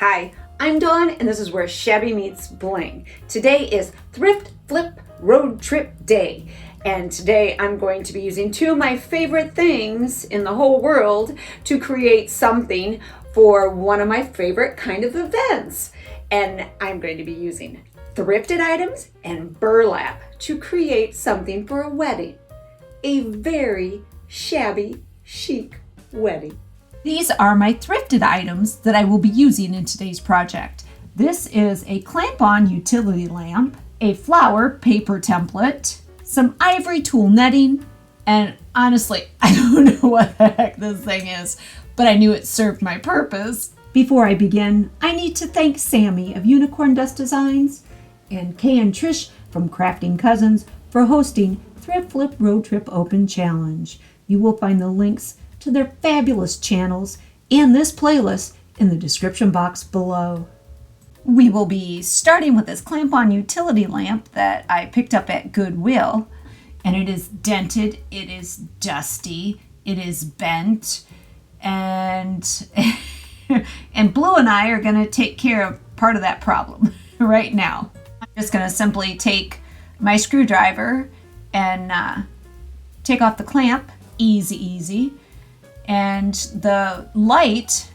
Hi, I'm Dawn and this is where Shabby meets Bling. Today is Thrift Flip Road Trip Day. And today I'm going to be using two of my favorite things in the whole world to create something for one of my favorite kind of events. And I'm going to be using thrifted items and burlap to create something for a wedding. A very shabby chic wedding. These are my thrifted items that I will be using in today's project. This is a clamp-on utility lamp, a flower paper template, some ivory tulle netting, and honestly, I don't know what the heck this thing is, but I knew it served my purpose. Before I begin, I need to thank Sammy of Unicorn Dust Designs and Kay and Trish from Crafting Cousins for hosting Thrift Flip Road Trip Open Challenge. You will find the links to their fabulous channels and this playlist in the description box below. We will be starting with this clamp-on utility lamp that I picked up at Goodwill, and it is dented, it is dusty, it is bent, and and Blue and I are going to take care of part of that problem right now. I'm just going to simply take my screwdriver and take off the clamp, easy. And the light,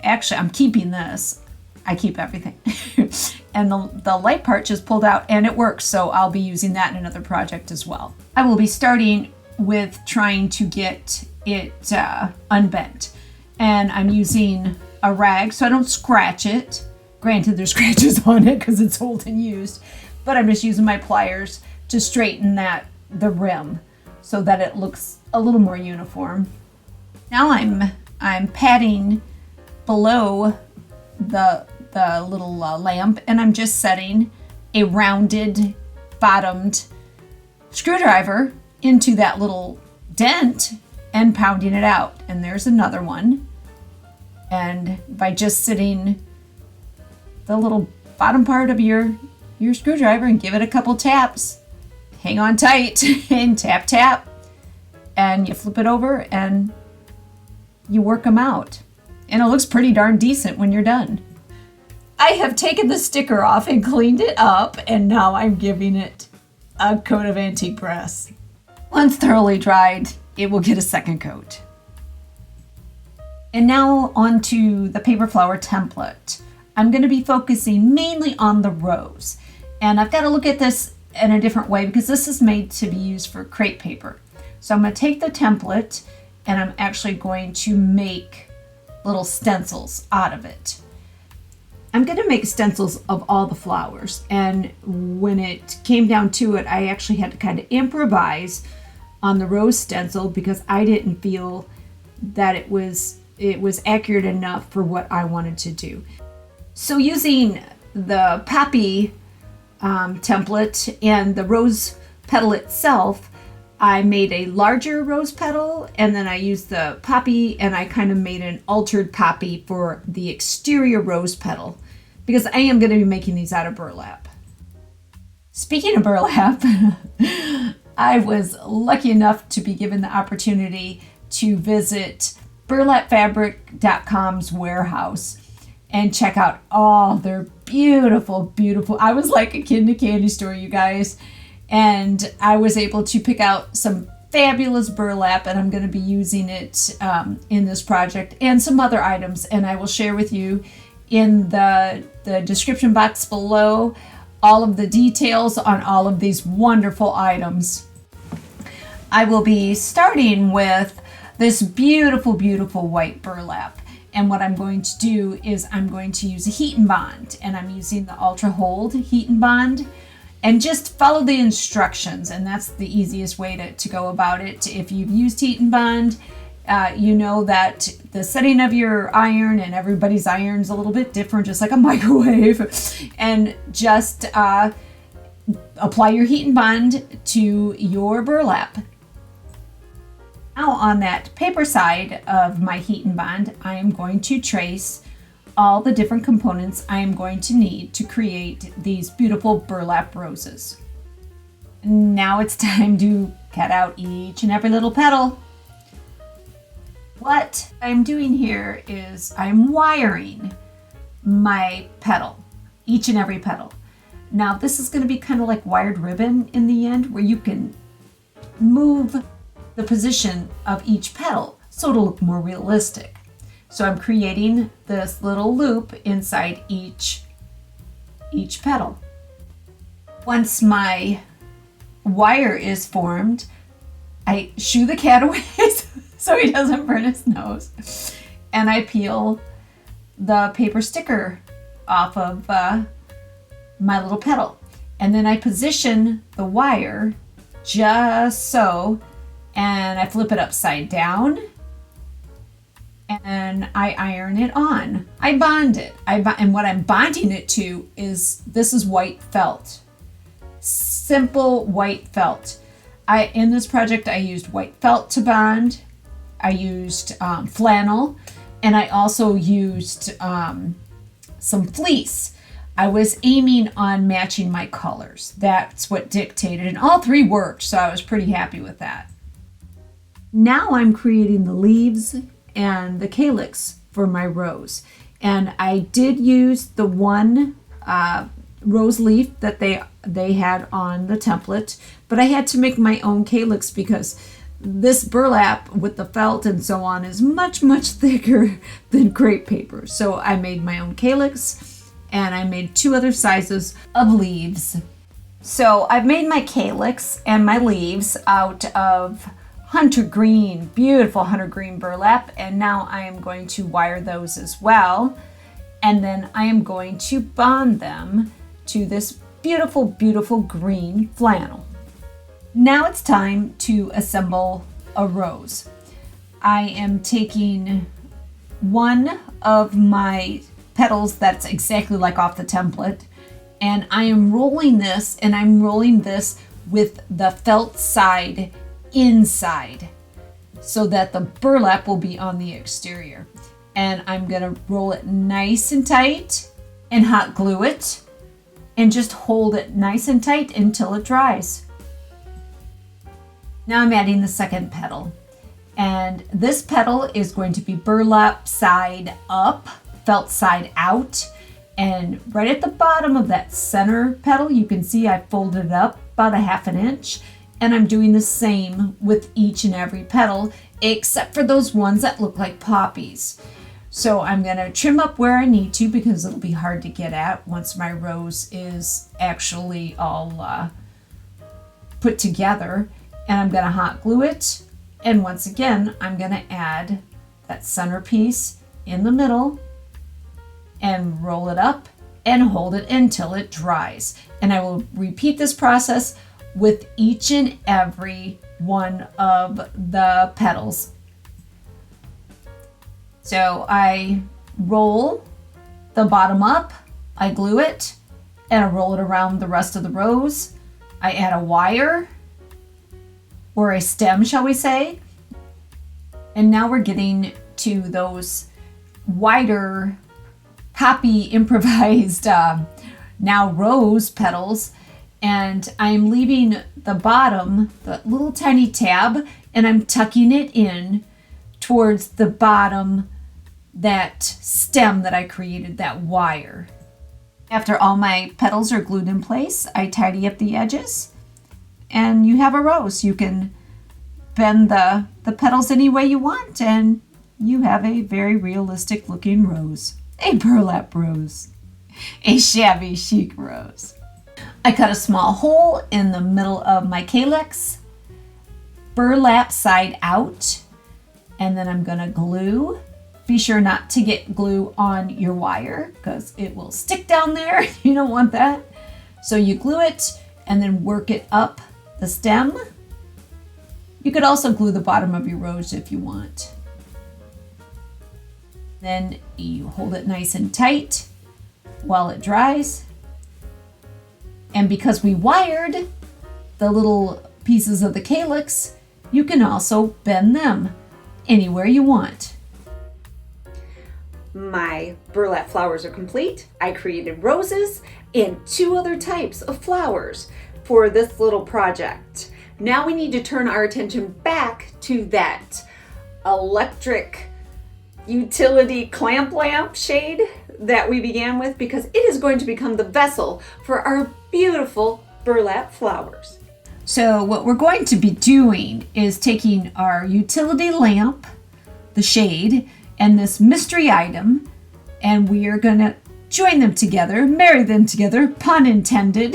actually I'm keeping this, I keep everything. And the light part just pulled out and it works, so I'll be using that in another project as well. I will be starting with trying to get it unbent. And I'm using a rag so I don't scratch it. Granted, there's scratches on it because it's old and used, but I'm just using my pliers to straighten the rim so that it looks a little more uniform. Now I'm patting below the little lamp, and I'm just setting a rounded bottomed screwdriver into that little dent and pounding it out. And there's another one. And by just sitting the little bottom part of your screwdriver and give it a couple taps, hang on tight and tap, and you flip it over and you work them out. And it looks pretty darn decent when you're done. I have taken the sticker off and cleaned it up, and now I'm giving it a coat of antique brass. Once thoroughly dried, it will get a second coat. And now onto the paper flower template. I'm going to be focusing mainly on the rows. And I've got to look at this in a different way because this is made to be used for crepe paper. So I'm going to take the template and I'm actually going to make little stencils out of it. I'm going to make stencils of all the flowers, and when it came down to it, I actually had to kind of improvise on the rose stencil because I didn't feel that it was accurate enough for what I wanted to do. So using the poppy template and the rose petal itself, I made a larger rose petal, and then I used the poppy and I kind of made an altered poppy for the exterior rose petal because I am going to be making these out of burlap. Speaking of burlap, I was lucky enough to be given the opportunity to visit burlapfabric.com's warehouse and check out all their beautiful, I was like a kid in a candy store, you guys. And I was able to pick out some fabulous burlap, and I'm going to be using it in this project and some other items. And I will share with you in the description box below all of the details on all of these wonderful items. I will be starting with this beautiful white burlap. And what I'm going to do is I'm going to use a heat and bond, and I'm using the Ultra Hold heat and bond. And just follow the instructions, and that's the easiest way to go about it. If you've used heat and bond, you know that the setting of your iron, and everybody's iron's a little bit different, just like a microwave. And just apply your heat and bond to your burlap. Now on that paper side of my heat and bond, I am going to trace all the different components I am going to need to create these beautiful burlap roses. Now it's time to cut out each and every little petal. What I'm doing here is I'm wiring my petal, each and every petal. Now this is going to be kind of like wired ribbon in the end, where you can move the position of each petal so it'll look more realistic. So I'm creating this little loop inside each petal. Once my wire is formed, I shoo the cat away so he doesn't burn his nose, and I peel the paper sticker off of my little petal, and then I position the wire just so, and I flip it upside down, and I iron it on. I bond it. And what I'm bonding it to is, this is white felt. Simple white felt. In this project, I used white felt to bond. I used flannel, and I also used some fleece. I was aiming on matching my colors. That's what dictated, and all three worked, so I was pretty happy with that. Now I'm creating the leaves and the calyx for my rose. And I did use the one rose leaf that they had on the template, but I had to make my own calyx because this burlap with the felt and so on is much, much thicker than crepe paper. So I made my own calyx, and I made 2 other sizes of leaves. So I've made my calyx and my leaves out of hunter green, beautiful hunter green burlap, and now I am going to wire those as well, and then I am going to bond them to this beautiful, beautiful green flannel. Now it's time to assemble a rose. I am taking one of my petals that's exactly like off the template, and I am rolling this, and I'm rolling this with the felt side inside so that the burlap will be on the exterior. And I'm gonna roll it nice and tight and hot glue it and just hold it nice and tight until it dries. Now I'm adding the second petal, and this petal is going to be burlap side up, felt side out, and right at the bottom of that center petal you can see I folded it up about 1/2 inch. And I'm doing the same with each and every petal, except for those ones that look like poppies. So I'm gonna trim up where I need to because it'll be hard to get at once my rose is actually all put together. And I'm gonna hot glue it. And once again, I'm gonna add that centerpiece in the middle and roll it up and hold it until it dries. And I will repeat this process with each and every one of the petals. So I roll the bottom up, I glue it, and I roll it around the rest of the rose. I add a wire, or a stem, shall we say. And now we're getting to those wider poppy improvised now rose petals. And I'm leaving the bottom, the little tiny tab, and I'm tucking it in towards the bottom, that stem that I created, that wire. After all my petals are glued in place, I tidy up the edges, and you have a rose. You can bend the petals any way you want, and you have a very realistic looking rose. A burlap rose. A shabby chic rose. I cut a small hole in the middle of my calyx, burlap side out, and then I'm gonna glue. Be sure not to get glue on your wire because it will stick down there. You don't want that. So you glue it and then work it up the stem. You could also glue the bottom of your rose if you want. Then you hold it nice and tight while it dries. And because we wired the little pieces of the calyx, you can also bend them anywhere you want. My burlap flowers are complete. I created roses and 2 other types of flowers for this little project. Now we need to turn our attention back to that electric utility clamp lamp shade that we began with because it is going to become the vessel for our beautiful burlap flowers. So what we're going to be doing is taking our utility lamp, the shade, and this mystery item, and we are going to join them together, marry them together, pun intended,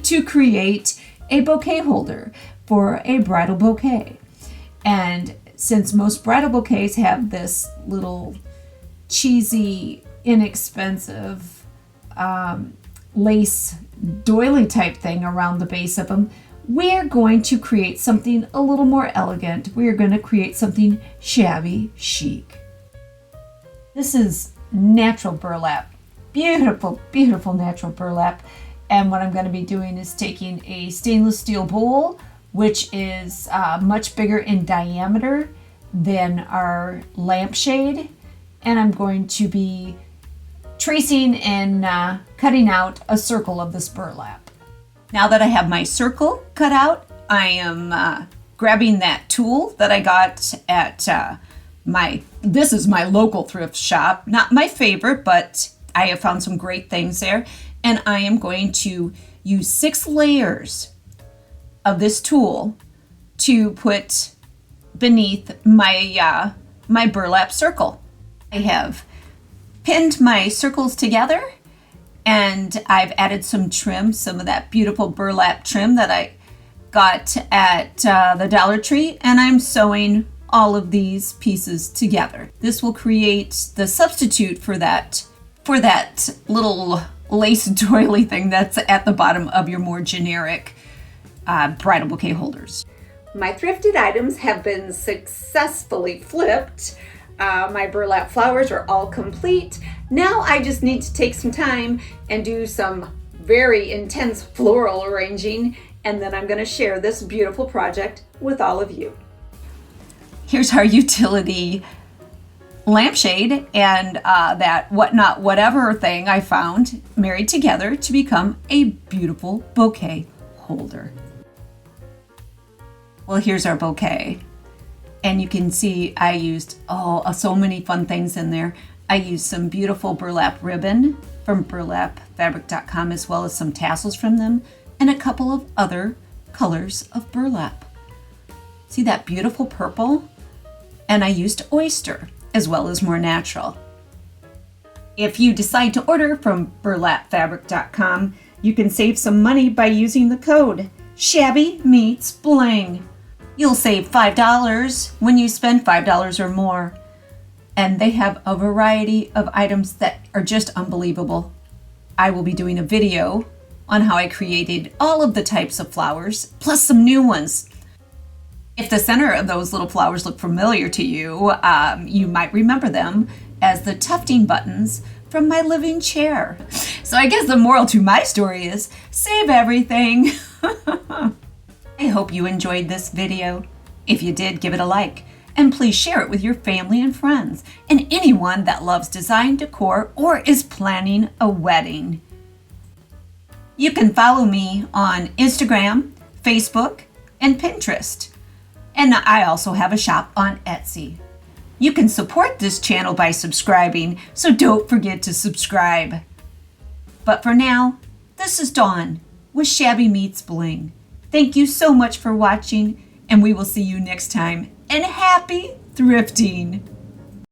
to create a bouquet holder for a bridal bouquet. And since most bridal bouquets have this little cheesy, inexpensive lace doily type thing around the base of them, we're going to create something a little more elegant. We're going to create something shabby chic. This is natural burlap. Beautiful, beautiful natural burlap. And what I'm going to be doing is taking a stainless steel bowl, which is much bigger in diameter than our lampshade. And I'm going to be tracing and cutting out a circle of this burlap. Now that I have my circle cut out, I am grabbing that tool that I got at this is my local thrift shop. Not my favorite, but I have found some great things there. And I am going to use 6 layers of this tool to put beneath my my burlap circle. I have pinned my circles together, and I've added some trim, some of that beautiful burlap trim that I got at the Dollar Tree, and I'm sewing all of these pieces together. This will create the substitute for that little lace doily thing that's at the bottom of your more generic bridal bouquet holders. My thrifted items have been successfully flipped. My burlap flowers are all complete. Now I just need to take some time and do some very intense floral arranging, and then I'm going to share this beautiful project with all of you. Here's our utility lampshade and that whatnot whatever thing I found married together to become a beautiful bouquet holder. Well, here's our bouquet. And you can see I used so many fun things in there. I used some beautiful burlap ribbon from burlapfabric.com, as well as some tassels from them, and a couple of other colors of burlap. See that beautiful purple? And I used Oyster, as well as more natural. If you decide to order from burlapfabric.com, you can save some money by using the code SHABBYMEETSBLING. You'll save $5 when you spend $5 or more. And they have a variety of items that are just unbelievable. I will be doing a video on how I created all of the types of flowers, plus some new ones. If the center of those little flowers look familiar to you, you might remember them as the tufting buttons from my living chair. So I guess the moral to my story is save everything. I hope you enjoyed this video. If you did, give it a like. And please share it with your family and friends and anyone that loves design, decor, or is planning a wedding. You can follow me on Instagram, Facebook, and Pinterest. And I also have a shop on Etsy. You can support this channel by subscribing, so don't forget to subscribe. But for now, this is Dawn with Shabby Meets Bling. Thank you so much for watching, and we will see you next time. And happy thrifting!